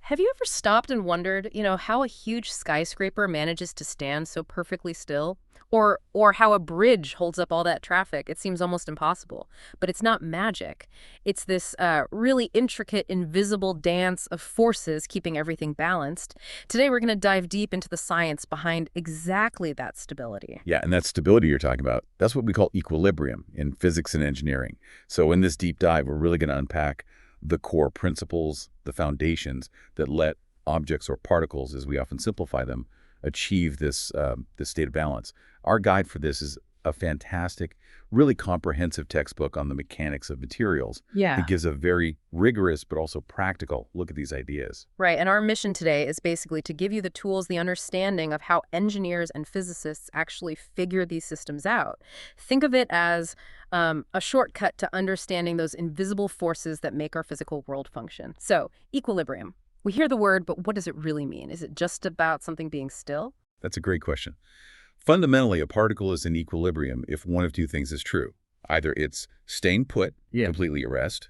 Have you ever stopped and wondered, how a huge skyscraper manages to stand so perfectly still? Or how a bridge holds up all that traffic? It seems almost impossible. But it's not magic. It's this really intricate, invisible dance of forces keeping everything balanced. Today, we're going to dive deep into the science behind exactly that stability. Yeah, and that stability you're talking about, that's what we call equilibrium in physics and engineering. So in this deep dive, we're really going to unpack the core principles, the foundations that let objects or particles, as we often simplify them, achieve this state of balance. Our guide for this is a fantastic, really comprehensive textbook on the mechanics of materials that Yeah. gives a very rigorous but also practical look at these ideas. Right, and our mission today is basically to give you the tools, the understanding of how engineers and physicists actually figure these systems out. Think of it as a shortcut to understanding those invisible forces that make our physical world function. So, equilibrium. We hear the word, but what does it really mean? Is it just about something being still? That's a great question. Fundamentally, a particle is in equilibrium if one of two things is true. Either it's staying put, completely at rest,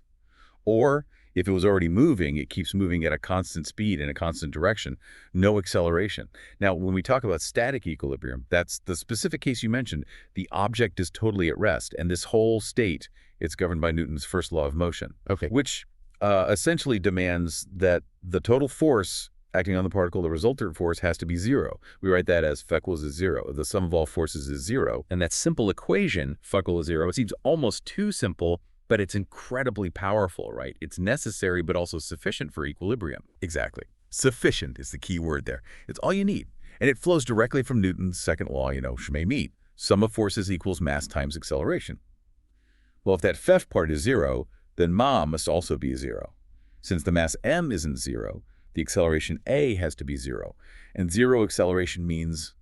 or if it was already moving, it keeps moving at a constant speed in a constant direction, no acceleration. Now, when we talk about static equilibrium, that's the specific case you mentioned. The object is totally at rest, and this whole state, it's governed by Newton's first law of motion, which essentially demands that the total force acting on the particle, the resultant force, has to be zero. We write that as F equals is zero. The sum of all forces is zero. And that simple equation, F equals zero, it seems almost too simple, but it's incredibly powerful, right? It's necessary, but also sufficient for equilibrium. Exactly. Sufficient is the key word there. It's all you need. And it flows directly from Newton's second law, Shmei meet. Sum of forces equals mass times acceleration. Well, if that F part is zero, then ma must also be zero. Since the mass m isn't zero, the acceleration a has to be zero. And zero acceleration means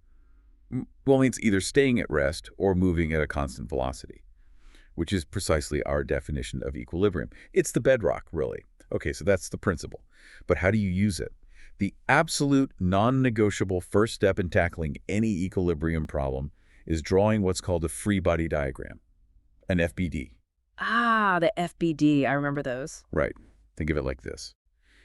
either staying at rest or moving at a constant velocity, which is precisely our definition of equilibrium. It's the bedrock, really. Okay, so that's the principle. But how do you use it? The absolute non-negotiable first step in tackling any equilibrium problem is drawing what's called a free body diagram, an FBD. Ah, the FBD. I remember those. Right. Think of it like this.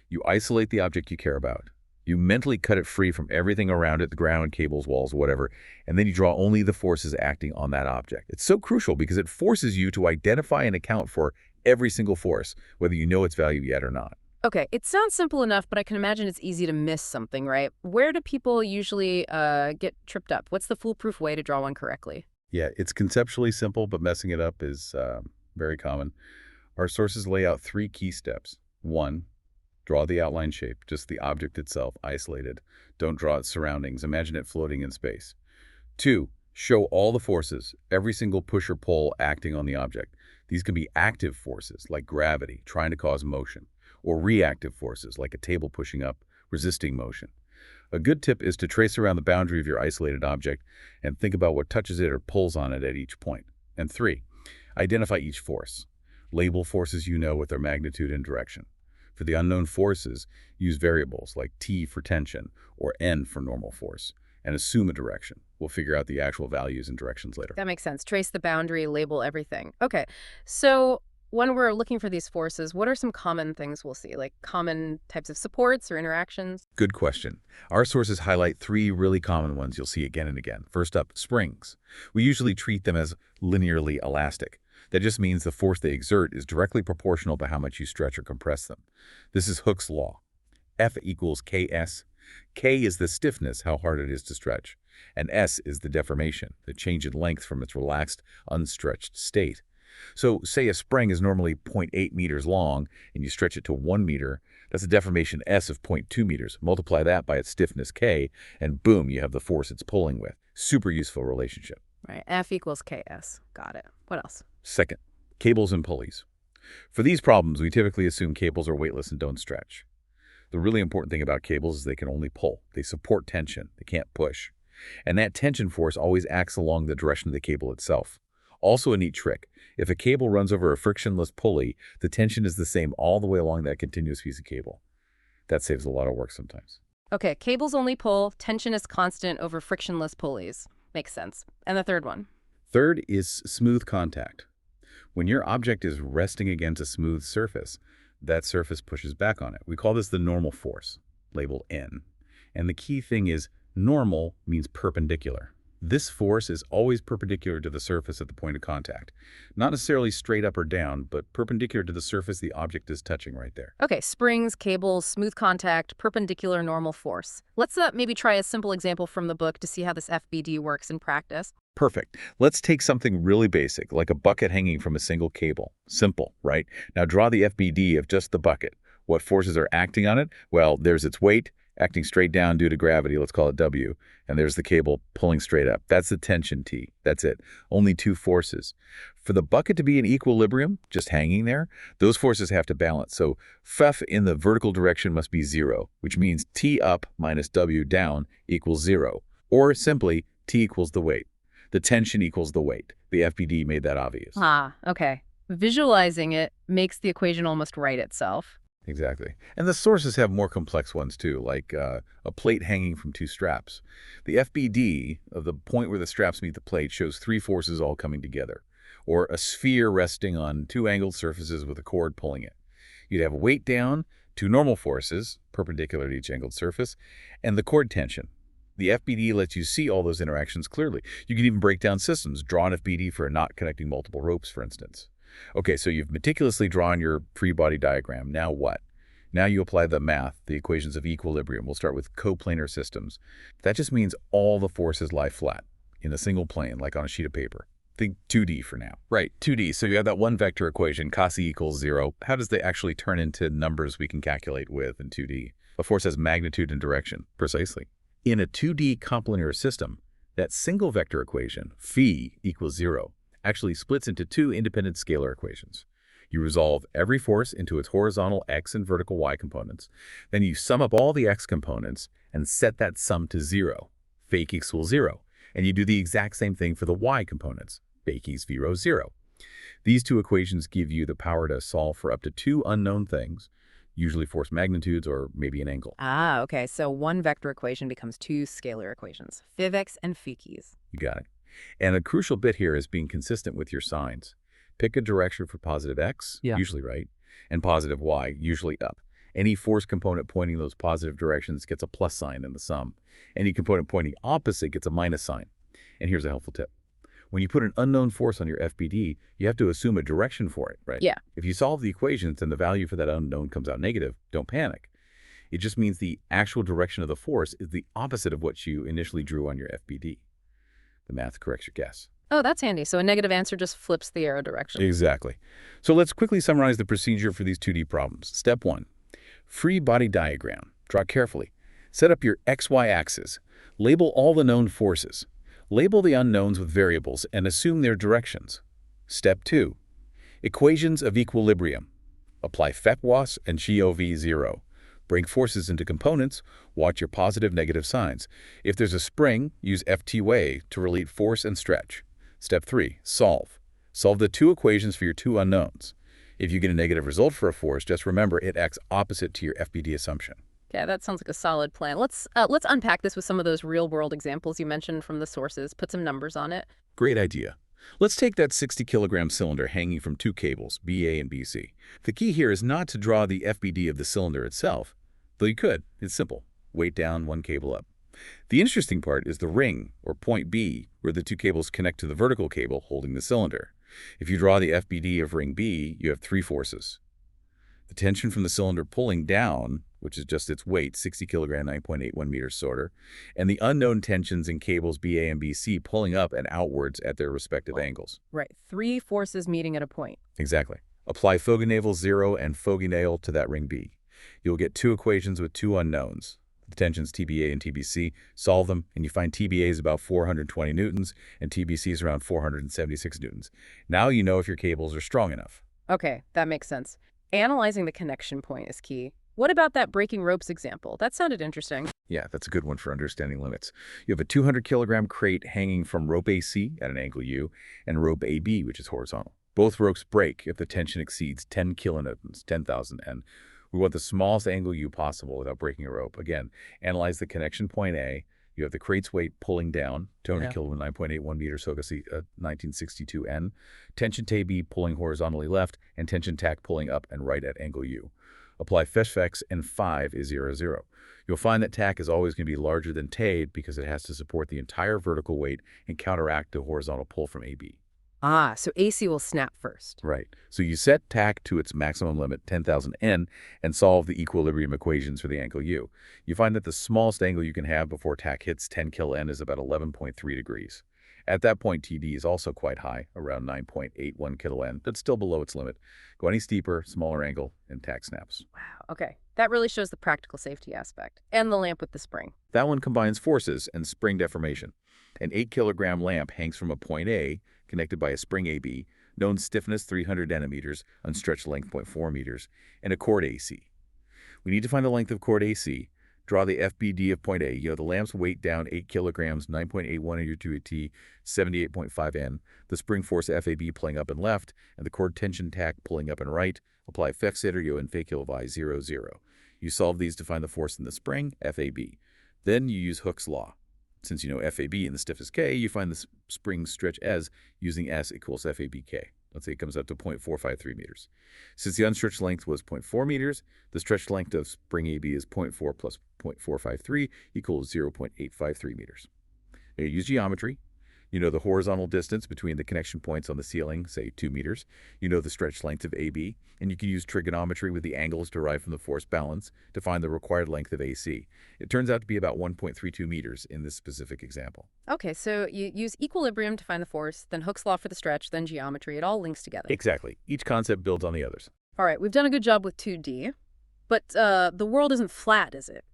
You isolate the object you care about. You mentally cut it free from everything around it, the ground, cables, walls, whatever, and then you draw only the forces acting on that object. It's so crucial because it forces you to identify and account for every single force, whether you know its value yet or not. Okay, it sounds simple enough, but I can imagine it's easy to miss something, right? Where do people usually get tripped up? What's the foolproof way to draw one correctly? Yeah, it's conceptually simple, but messing it up is very common. Our sources lay out three key steps. One, draw the outline shape, just the object itself, isolated. Don't draw its surroundings. Imagine it floating in space. Two, show all the forces, every single push or pull acting on the object. These can be active forces, like gravity, trying to cause motion, or reactive forces, like a table pushing up, resisting motion. A good tip is to trace around the boundary of your isolated object and think about what touches it or pulls on it at each point. And three, identify each force. Label forces you know with their magnitude and direction. For the unknown forces, use variables like T for tension or N for normal force, and assume a direction. We'll figure out the actual values and directions later. That makes sense. Trace the boundary, label everything. Okay, so when we're looking for these forces, what are some common things we'll see, like common types of supports or interactions? Good question. Our sources highlight three really common ones you'll see again and again. First up, springs. We usually treat them as linearly elastic. That just means the force they exert is directly proportional to how much you stretch or compress them. This is Hooke's law. F equals Ks. K is the stiffness, how hard it is to stretch. And S is the deformation, the change in length from its relaxed, unstretched state. So say a spring is normally 0.8 meters long and you stretch it to 1 meter, that's a deformation S of 0.2 meters. Multiply that by its stiffness K, and boom, you have the force it's pulling with. Super useful relationship. Right, F equals KS. Got it. What else? Second, cables and pulleys. For these problems, we typically assume cables are weightless and don't stretch. The really important thing about cables is they can only pull. They support tension. They can't push. And that tension force always acts along the direction of the cable itself. Also a neat trick. If a cable runs over a frictionless pulley, the tension is the same all the way along that continuous piece of cable. That saves a lot of work sometimes. Okay, cables only pull, tension is constant over frictionless pulleys. Makes sense. And the third one? Third is smooth contact. When your object is resting against a smooth surface, that surface pushes back on it. We call this the normal force, labeled N. And the key thing is normal means perpendicular. This force is always perpendicular to the surface at the point of contact. Not necessarily straight up or down, but perpendicular to the surface the object is touching right there. Okay, springs, cables, smooth contact, perpendicular normal force. Let's maybe try a simple example from the book to see how this FBD works in practice. Perfect. Let's take something really basic, like a bucket hanging from a single cable. Simple, right? Now draw the FBD of just the bucket. What forces are acting on it? Well, there's its weight, acting straight down due to gravity, let's call it W, and there's the cable pulling straight up. That's the tension T. That's it. Only two forces. For the bucket to be in equilibrium, just hanging there, those forces have to balance. So F in the vertical direction must be 0, which means T up minus W down equals 0. Or simply, T equals the weight. The tension equals the weight. The FBD made that obvious. Ah, okay. Visualizing it makes the equation almost write itself. Exactly. And the sources have more complex ones too, like a plate hanging from two straps. The FBD of the point where the straps meet the plate shows three forces all coming together, or a sphere resting on two angled surfaces with a cord pulling it. You'd have weight down, two normal forces, perpendicular to each angled surface, and the cord tension. The FBD lets you see all those interactions clearly. You can even break down systems, draw an FBD for a knot connecting multiple ropes, for instance. Okay, so you've meticulously drawn your free body diagram. Now what? Now you apply the math, the equations of equilibrium. We'll start with coplanar systems. That just means all the forces lie flat in a single plane, like on a sheet of paper. Think 2D for now. Right, 2D. So you have that one vector equation, cos E equals 0. How does that actually turn into numbers we can calculate with in 2D? A force has magnitude and direction, precisely. In a 2D coplanar system, that single vector equation, phi equals 0, actually splits into two independent scalar equations. You resolve every force into its horizontal x and vertical y components. Then you sum up all the x components and set that sum to 0. Fake equals 0. And you do the exact same thing for the y components. Fake equals 0. These two equations give you the power to solve for up to two unknown things, usually force magnitudes or maybe an angle. Ah, okay. So one vector equation becomes two scalar equations, phyvex and phykeys. You got it. And a crucial bit here is being consistent with your signs. Pick a direction for positive x, usually right, and positive y, usually up. Any force component pointing those positive directions gets a plus sign in the sum. Any component pointing opposite gets a minus sign. And here's a helpful tip. When you put an unknown force on your FBD, you have to assume a direction for it, right? Yeah. If you solve the equations and the value for that unknown comes out negative, don't panic. It just means the actual direction of the force is the opposite of what you initially drew on your FBD. The math corrects your guess. Oh, that's handy. So a negative answer just flips the arrow direction. Exactly. So let's quickly summarize the procedure for these 2D problems. Step 1. Free body diagram. Draw carefully. Set up your XY axis. Label all the known forces. Label the unknowns with variables and assume their directions. Step 2. Equations of equilibrium. Apply FEPWAS and GOV0. Break forces into components, watch your positive, negative signs. If there's a spring, use FTWA to relate force and stretch. Step 3. Solve. Solve the two equations for your two unknowns. If you get a negative result for a force, just remember it acts opposite to your FBD assumption. Yeah, that sounds like a solid plan. Let's unpack this with some of those real-world examples you mentioned from the sources, put some numbers on it. Great idea. Let's take that 60-kilogram cylinder hanging from two cables, BA and BC. The key here is not to draw the FBD of the cylinder itself, though you could. It's simple. Weight down, one cable up. The interesting part is the ring, or point B, where the two cables connect to the vertical cable holding the cylinder. If you draw the FBD of ring B, you have three forces. The tension from the cylinder pulling down, which is just its weight, 60 kilogram, 9.81 meters sorter, and the unknown tensions in cables BA and BC pulling up and outwards at their respective angles. Right. Three forces meeting at a point. Exactly. Apply Fogenavel 0 and Fogenail to that ring B. You'll get two equations with two unknowns. The tensions TBA and TBC, solve them, and you find TBA is about 420 newtons and TBC is around 476 newtons. Now you know if your cables are strong enough. Okay, that makes sense. Analyzing the connection point is key. What about that breaking ropes example? That sounded interesting. Yeah, that's a good one for understanding limits. You have a 200-kilogram crate hanging from rope AC at an angle U and rope AB, which is horizontal. Both ropes break if the tension exceeds 10 kilonewtons, 10,000 N. We want the smallest angle U possible without breaking a rope. Again, analyze the connection point A, You have the crate's weight pulling down, 200 kilograms, 9.81 meters, Hooke 1962N. Tension TB pulling horizontally left, and tension tack pulling up and right at angle U. Apply FEX, and 5 is 0, 0. You'll find that tack is always going to be larger than TAID because it has to support the entire vertical weight and counteract the horizontal pull from AB. Ah, so AC will snap first. Right. So you set tack to its maximum limit, 10,000 N, and solve the equilibrium equations for the angle U. You find that the smallest angle you can have before tack hits 10 kN is about 11.3 degrees. At that point, TD is also quite high, around 9.81 kN, but still below its limit. Go any steeper, smaller angle, and tack snaps. Wow, okay. That really shows the practical safety aspect. And the lamp with the spring. That one combines forces and spring deformation. An 8-kilogram lamp hangs from a point A, connected by a spring AB, known stiffness 300 nanometers, unstretched length 0.4 meters, and a cord AC. We need to find the length of cord AC. Draw the FBD of point A. You know, the lamp's weight down 8 kilograms, 9.81 into 2T, 78.5 N. The spring force FAB pulling up and left, and the cord tension tack pulling up and right. Apply FEX and FA 0, 0. You solve these to find the force in the spring, FAB. Then you use Hooke's law. Since you know FAB and the stiffness K, you find the spring stretch as using S equals FABK. Let's say it comes up to 0.453 meters. Since the unstretched length was 0.4 meters, the stretched length of spring AB is 0.4 plus 0.453 equals 0.853 meters. Now you use geometry. You know the horizontal distance between the connection points on the ceiling, say 2 meters. You know the stretched length of AB, and you can use trigonometry with the angles derived from the force balance to find the required length of AC. It turns out to be about 1.32 meters in this specific example. Okay, so you use equilibrium to find the force, then Hooke's law for the stretch, then geometry. It all links together. Exactly. Each concept builds on the others. All right, we've done a good job with 2D, but the world isn't flat, is it?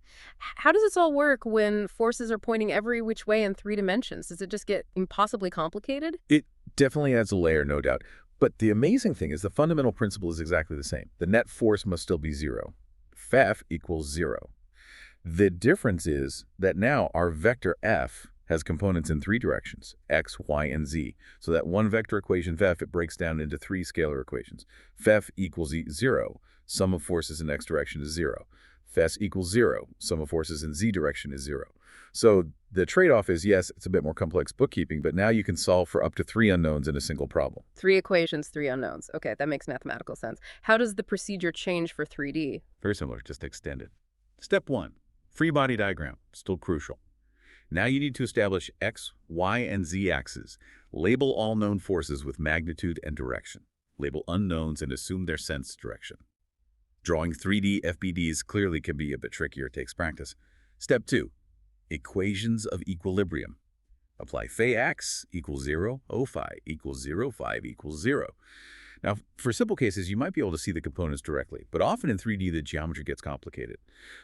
How does this all work when forces are pointing every which way in 3 dimensions? Does it just get impossibly complicated? It definitely adds a layer, no doubt. But the amazing thing is the fundamental principle is exactly the same. The net force must still be 0. F equals 0. The difference is that now our vector F has components in 3 directions, x, y, and z. So that one vector equation F, it breaks down into 3 scalar equations. F equals 0. Sum of forces in x direction is 0. F equals 0. Sum of forces in z direction is 0. So the trade-off is, yes, it's a bit more complex bookkeeping, but now you can solve for up to 3 unknowns in a single problem. 3 equations, 3 unknowns. Okay, that makes mathematical sense. How does the procedure change for 3D? Very similar, just extended. Step 1, free body diagram, still crucial. Now you need to establish x, y, and z axes. Label all known forces with magnitude and direction. Label unknowns and assume their sense direction. Drawing 3D FBDs clearly can be a bit trickier. It takes practice. Step 2, equations of equilibrium. Apply Phi equals 0, O phi equals 0, phi equals 0. Now, for simple cases, you might be able to see the components directly, but often in 3D, the geometry gets complicated.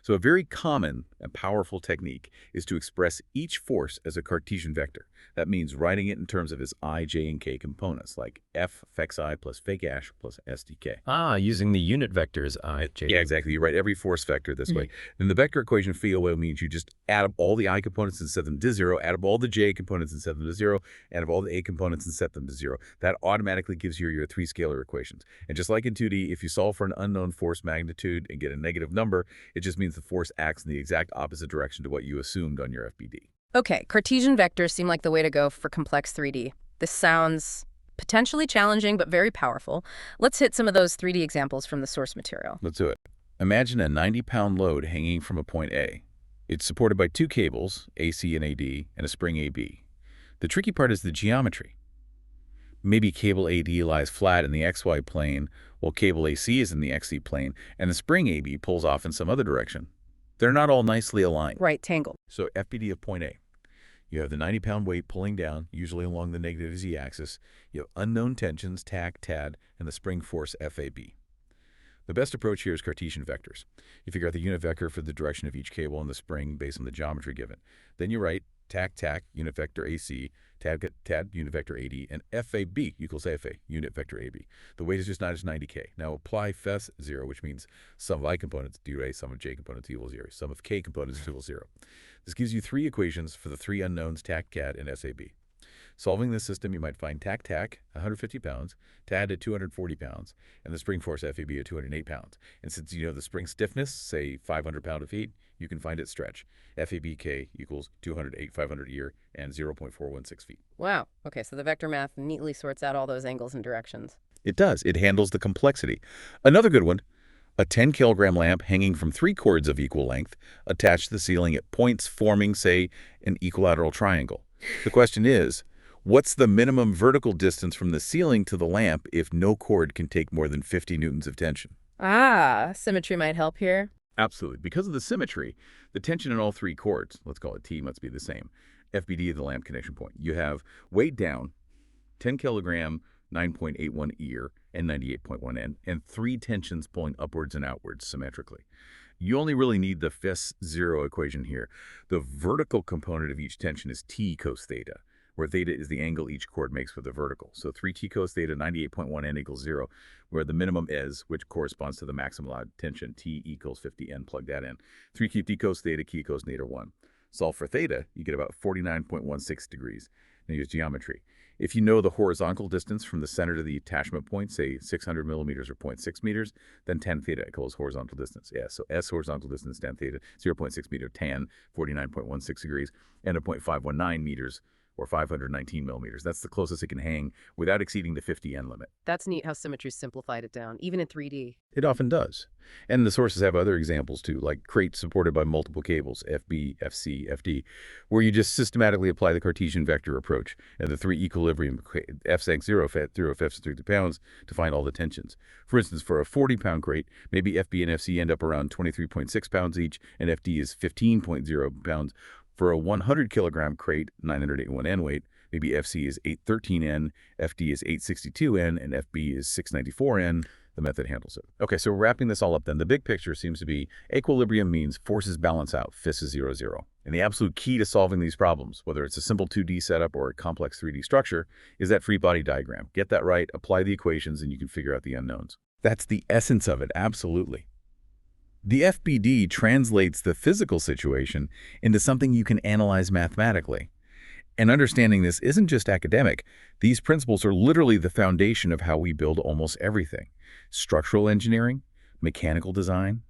So a very common and powerful technique is to express each force as a Cartesian vector. That means writing it in terms of its I, j, and k components, like F I plus Phi plus SDK. Ah, using the unit vectors I, j. Yeah, exactly. You write every force vector this way. Then the vector equation phi means you just add up all the I components and set them to 0, add up all the j components and set them to 0, add up all the a components and set them to 0. That automatically gives you your 3 scalar equations. And just like in 2D, if you solve for an unknown force magnitude and get a negative number, it just means the force acts in the exact opposite direction to what you assumed on your FBD. Okay, Cartesian vectors seem like the way to go for complex 3D. This sounds potentially challenging, but very powerful. Let's hit some of those 3D examples from the source material. Let's do it. Imagine a 90-pound load hanging from a point A. It's supported by 2 cables, AC and AD, and a spring AB. The tricky part is the geometry. Maybe cable AD lies flat in the XY plane, while cable AC is in the XZ plane, and the spring AB pulls off in some other direction. They're not all nicely aligned. Right, tangled. So FBD of point A. You have the 90-pound weight pulling down, usually along the negative z-axis. You have unknown tensions, tack, tad, and the spring force FAB. The best approach here is Cartesian vectors. You figure out the unit vector for the direction of each cable and the spring based on the geometry given. Then you write tack, tack, unit vector AC, tad, tad, unit vector AD, and FAB equals FA, unit vector AB. The weight is just not as 90K. Now apply Fes 0, which means sum of I components due to A, sum of J components equals 0, sum of K components equals 0. This gives you 3 equations for the 3 unknowns, tack, cad, and SAB. Solving this system, you might find tack, 150 pounds, tad at 240 pounds, and the spring force FAB at 208 pounds. And since you know the spring stiffness, say 500 pound-feet, You can find its stretch. FABK equals 208, 500 a year, and 0.416 feet. Wow. Okay, so the vector math neatly sorts out all those angles and directions. It does. It handles the complexity. Another good one, a 10-kilogram lamp hanging from 3 cords of equal length attached to the ceiling at points forming, say, an equilateral triangle. The question is, what's the minimum vertical distance from the ceiling to the lamp if no cord can take more than 50 newtons of tension? Ah, symmetry might help here. Absolutely. Because of the symmetry, the tension in all 3 cords, let's call it T, must be the same. FBD of the lamp connection point. You have weight down, 10 kilogram, 9.81 ear, and 98.1 N, and 3 tensions pulling upwards and outwards symmetrically. You only really need the Fis-0 equation here. The vertical component of each tension is T cos theta, where theta is the angle each cord makes with the vertical. So 3T cos theta, 98.1 N equals 0, where the minimum is, which corresponds to the maximum allowed tension, T equals 50 N, plug that in. 3T cos theta, K cos theta 1. Solve for theta, you get about 49.16 degrees. Now use geometry. If you know the horizontal distance from the center to the attachment point, say 600 millimeters or 0.6 meters, then tan theta equals horizontal distance. Yeah, so S horizontal distance, tan theta, 0.6 meter, tan, 49.16 degrees, and a 0.519 meters, or 519 millimeters. That's the closest it can hang without exceeding the 50 N limit. That's neat how symmetry simplified it down, even in 3D. It often does. And the sources have other examples too, like crates supported by multiple cables, FB, FC, FD, where you just systematically apply the Cartesian vector approach and the 3 equilibrium, F sank 0, F F 30 pounds, to find all the tensions. For instance, for a 40-pound crate, maybe FB and FC end up around 23.6 pounds each, and FD is 15.0 pounds. For a 100-kilogram crate, 981 N weight, maybe FC is 813 N, FD is 862 N, and FB is 694 N. The method handles it. Okay, so wrapping this all up then, the big picture seems to be equilibrium means forces balance out, Fis is 0, 0. And the absolute key to solving these problems, whether it's a simple 2D setup or a complex 3D structure, is that free body diagram. Get that right, apply the equations, and you can figure out the unknowns. That's the essence of it, absolutely. The FBD translates the physical situation into something you can analyze mathematically. And understanding this isn't just academic. These principles are literally the foundation of how we build almost everything. Structural engineering, mechanical design,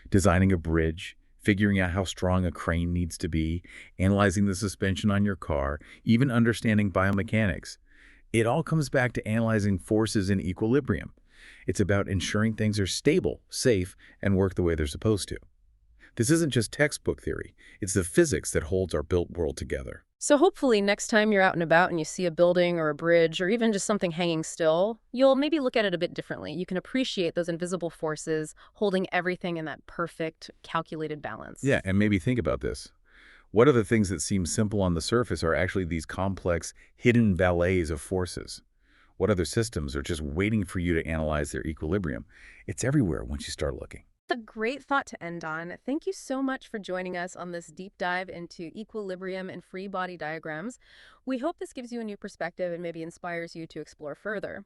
designing a bridge, figuring out how strong a crane needs to be, analyzing the suspension on your car, even understanding biomechanics. It all comes back to analyzing forces in equilibrium. It's about ensuring things are stable, safe, and work the way they're supposed to. This isn't just textbook theory. It's the physics that holds our built world together. So hopefully next time you're out and about and you see a building or a bridge or even just something hanging still, you'll maybe look at it a bit differently. You can appreciate those invisible forces holding everything in that perfect, calculated balance. Yeah, and maybe think about this. What are the things that seem simple on the surface are actually these complex, hidden ballets of forces? What other systems are just waiting for you to analyze their equilibrium? It's everywhere once you start looking. A great thought to end on. Thank you so much for joining us on this deep dive into equilibrium and free body diagrams. We hope this gives you a new perspective and maybe inspires you to explore further.